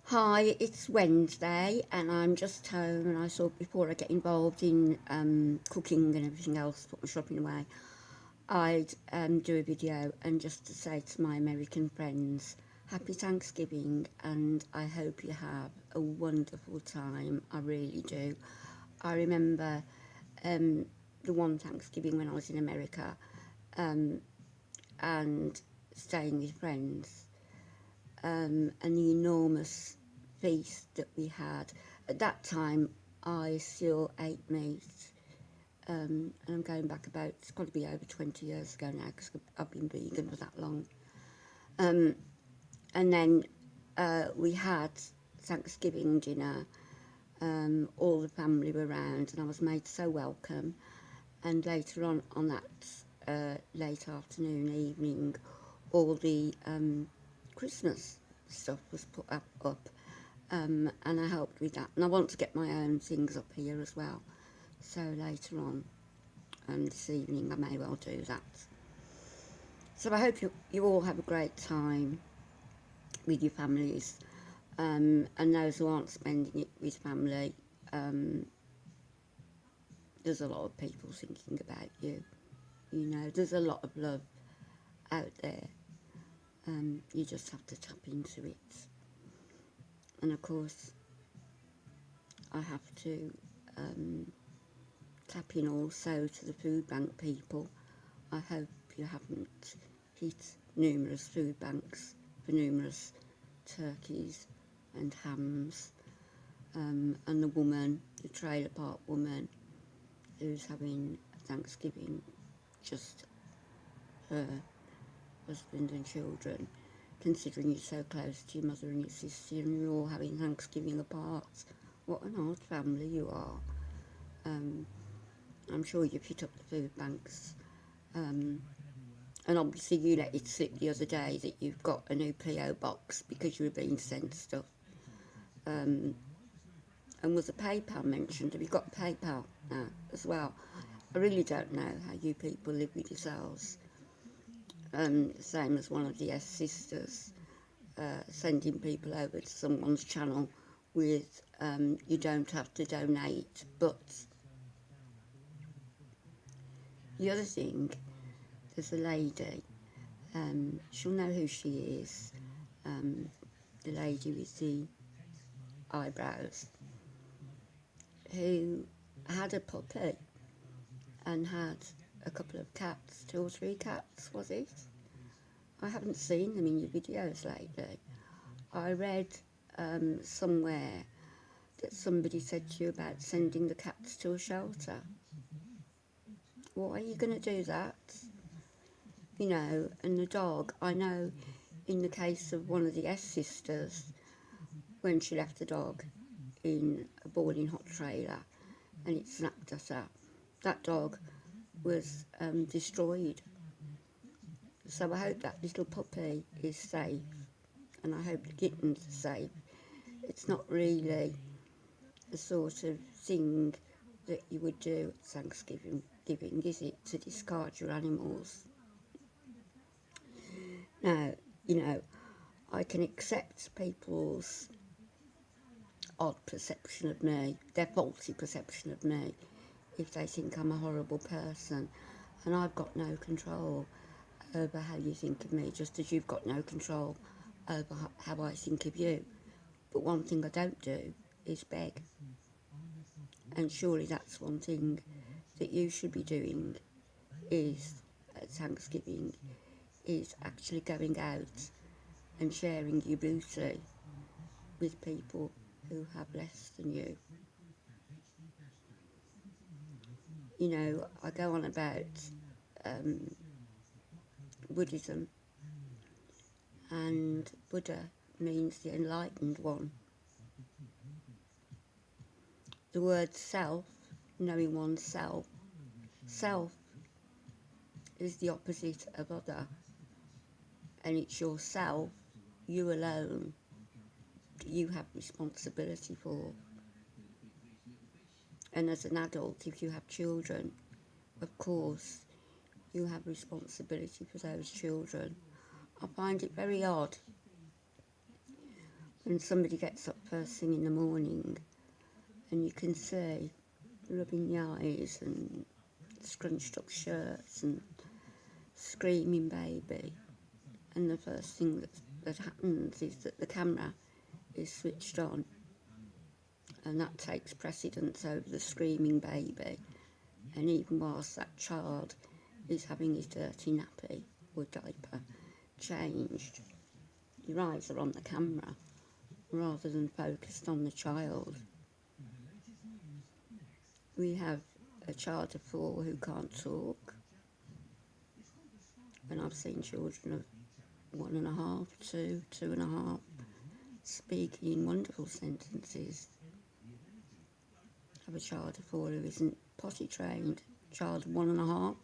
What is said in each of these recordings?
Hi, it's Wednesday and I'm just home, and I thought before I get involved in cooking and everything else, put my shopping away, I'd do a video and just to say to my American friends, Happy Thanksgiving, and I hope you have a wonderful time. I really do. I remember the one Thanksgiving when I was in America, um, and staying with friends, and the enormous feast that we had. At that time, I still ate meat, and I'm going back about, it's got to be over 20 years ago now because I've been vegan for that long. Um, and then we had Thanksgiving dinner, all the family were around, and I was made so welcome. And later on that late afternoon, evening, all the Christmas stuff was put up, and I helped with that. And I want to get my own things up here as well. So later on this evening, I may well do that. So I hope you all have a great time with your families, and those who aren't spending it with family. Um, there's a lot of people thinking about you. You know, there's a lot of love out there. You just have to tap into it. And of course, I have to tap in also to the food bank people. I hope you haven't hit numerous food banks for numerous turkeys and hams, and the woman, the trailer park woman, who's having Thanksgiving, just her husband and children, considering you're so close to your mother and your sister and you're all having Thanksgiving apart. What an odd family you are. Um, I'm sure you've hit up the food banks. And obviously you let it slip the other day that you've got a new PO box because you were being sent stuff. Um, and was a PayPal mentioned? Have you got PayPal now as well? I really don't know how you people live with yourselves. Same as one of the sisters sending people over to someone's channel with you don't have to donate. But the other thing, there's a lady, she'll know who she is, the lady with the eyebrows, who had a puppy and had a couple of cats, 2 or 3 cats, was it? I haven't seen them in your videos lately. I read somewhere that somebody said to you about sending the cats to a shelter. Why are you going to do that? You know, and the dog, I know in the case of one of the sisters, when she left the dog in a boiling hot trailer and it snapped at her, that dog was destroyed. So I hope that little puppy is safe, and I hope the kitten's safe. It's not really the sort of thing that you would do at Thanksgiving, is it, to discard your animals? Now, you know, I can accept people's odd perception of me, their faulty perception of me, if they think I'm a horrible person, and I've got no control over how you think of me, just as you've got no control over how I think of you. But one thing I don't do is beg, and surely that's one thing that you should be doing is at Thanksgiving, is actually going out and sharing your beauty with people who have less than you. You know, I go on about Buddhism, and Buddha means the enlightened one. The word self, knowing oneself, self is the opposite of other, and it's yourself, you alone, that you have responsibility for. And as an adult, if you have children, of course, you have responsibility for those children. I find it very odd when somebody gets up first thing in the morning and you can see rubbing the eyes and scrunched up shirts and screaming baby, and the first thing that happens is that the camera is switched on, and that takes precedence over the screaming baby. And even whilst that child is having his dirty nappy or diaper changed, your eyes are on the camera rather than focused on the child. We have a child of 4 who can't talk, and I've seen children of 1.5, 2, 2.5 speaking in wonderful sentences. I have a child of 4 who isn't potty trained, a child of 1.5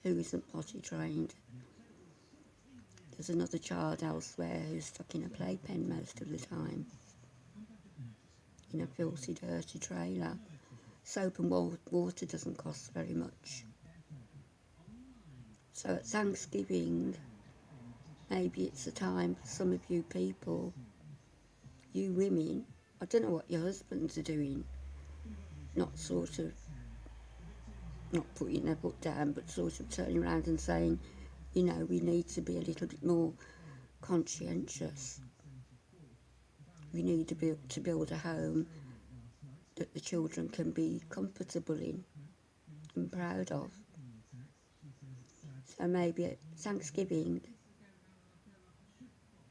who isn't potty trained. There's another child elsewhere who's stuck in a playpen most of the time, in a filthy, dirty trailer. Soap and water doesn't cost very much. So at Thanksgiving, maybe it's a time for some of you people, you women, I don't know what your husbands are doing, not putting their foot down, but sort of turning around and saying, you know, we need to be a little bit more conscientious. We need to build a home that the children can be comfortable in and proud of. So maybe at Thanksgiving,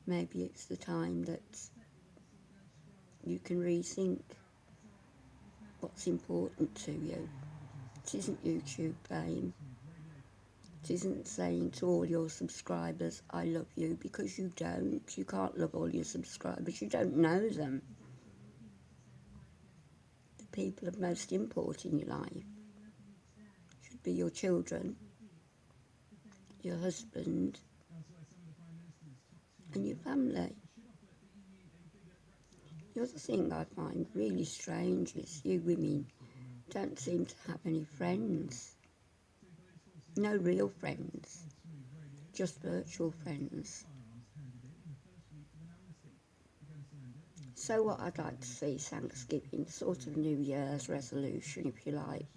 maybe it's the time that you can rethink what's important to you. It isn't YouTube fame. It isn't saying to all your subscribers, I love you, because you don't. You can't love all your subscribers. You don't know them. The people of most import in your life should be your children, your husband, and your family. The other thing I find really strange is you women don't seem to have any friends. No real friends, just virtual friends. So what I'd like to see Thanksgiving, sort of New Year's resolution if you like,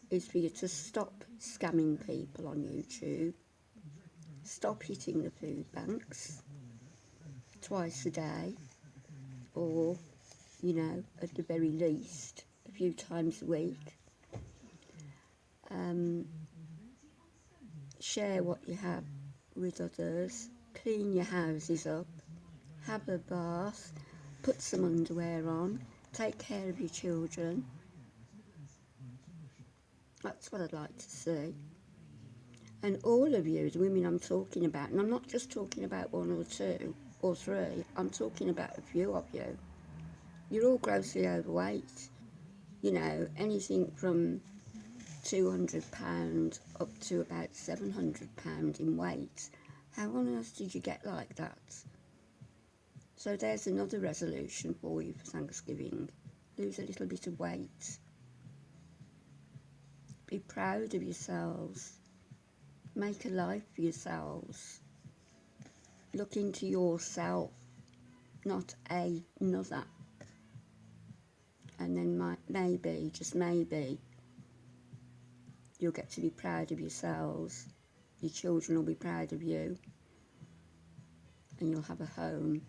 is for you to stop scamming people on YouTube, stop hitting the food banks twice a day, or, you know, at the very least, a few times a week. Share what you have with others, clean your houses up, have a bath, put some underwear on, take care of your children. That's what I'd like to see. And all of you, the women I'm talking about, and I'm not just talking about 1 or 2 or 3, I'm talking about a few of you. You're all grossly overweight. You know, anything from £200 up to about £700 in weight. How on earth did you get like that? So there's another resolution for you for Thanksgiving. Lose a little bit of weight. Be proud of yourselves. Make a life for yourselves. Look into yourself, not another. And then maybe, just maybe, you'll get to be proud of yourselves. Your children will be proud of you. And you'll have a home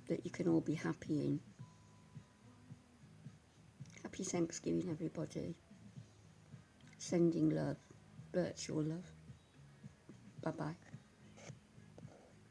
that you can all be happy in. Happy Thanksgiving, everybody. Sending love, virtual love. Bye-bye.